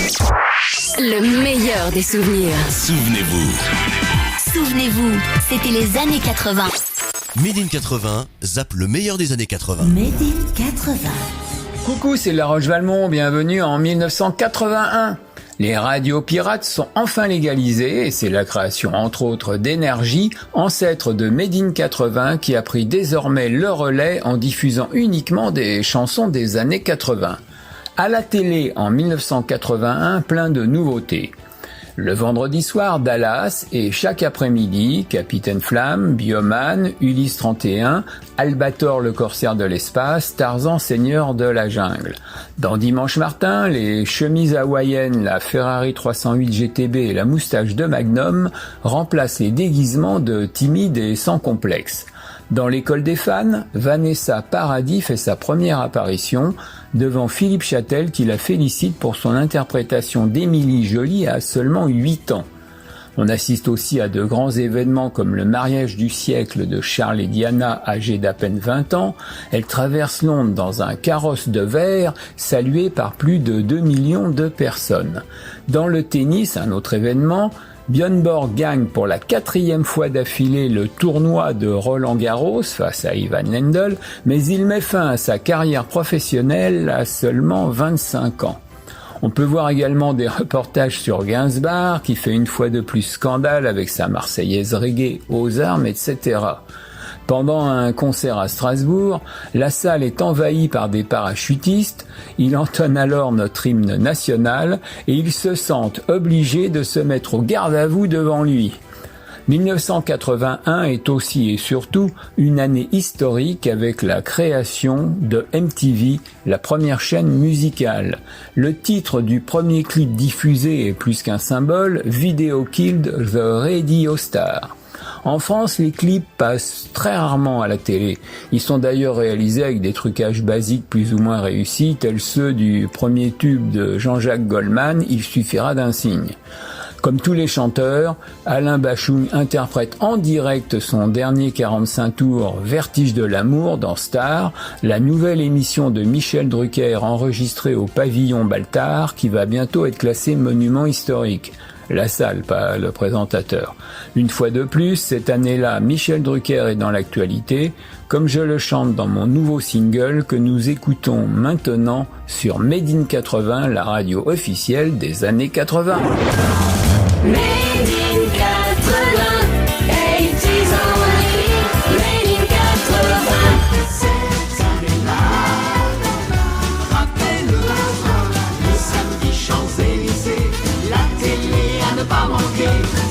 Le meilleur des souvenirs. Souvenez-vous. Souvenez-vous, c'était les années 80. Made in 80 zappe le meilleur des années 80. Made in 80. Coucou, c'est La Roche-Valmont, bienvenue en 1981. Les radios pirates sont enfin légalisées et c'est la création entre autres d'Énergie, ancêtre de Made in 80 qui a pris désormais le relais en diffusant uniquement des chansons des années 80. À la télé en 1981, plein de nouveautés. Le vendredi soir, Dallas et chaque après-midi, Capitaine Flamme, Bioman, Ulysse 31, Albator le corsaire de l'espace, Tarzan seigneur de la jungle. Dans Dimanche Martin, les chemises hawaïennes, la Ferrari 308 GTB et la moustache de Magnum remplacent les déguisements de Timide et sans complexe. Dans l'école des fans, Vanessa Paradis fait sa première apparition devant Philippe Châtel qui la félicite pour son interprétation d'Émilie Joly à seulement 8 ans. On assiste aussi à de grands événements comme le mariage du siècle de Charles et Diana âgés d'à peine 20 ans. Elle traverse Londres dans un carrosse de verre salué par plus de 2 millions de personnes. Dans le tennis, un autre événement, Björn Borg gagne pour la 4e fois d'affilée le tournoi de Roland-Garros face à Ivan Lendl, mais il met fin à sa carrière professionnelle à seulement 25 ans. On peut voir également des reportages sur Gainsbourg qui fait une fois de plus scandale avec sa Marseillaise reggae aux armes, etc. Pendant un concert à Strasbourg, la salle est envahie par des parachutistes, il entonne alors notre hymne national et ils se sentent obligés de se mettre au garde-à-vous devant lui. 1981 est aussi et surtout une année historique avec la création de MTV, la première chaîne musicale. Le titre du premier clip diffusé est plus qu'un symbole, Video Killed the Radio Star. En France, les clips passent très rarement à la télé. Ils sont d'ailleurs réalisés avec des trucages basiques plus ou moins réussis, tels ceux du premier tube de Jean-Jacques Goldman, Il suffira d'un signe. Comme tous les chanteurs, Alain Bachung interprète en direct son dernier 45 tours Vertige de l'amour dans Star, la nouvelle émission de Michel Drucker enregistrée au pavillon Baltard qui va bientôt être classée monument historique. La salle, pas le présentateur. Une fois de plus, cette année-là, Michel Drucker est dans l'actualité, comme je le chante dans mon nouveau single que nous écoutons maintenant sur Made in 80, la radio officielle des années 80. Made in 80, 80s only. Made in 80. Cette année-là, rappelle le samedi Champs-Élysées, la télé à ne pas manquer.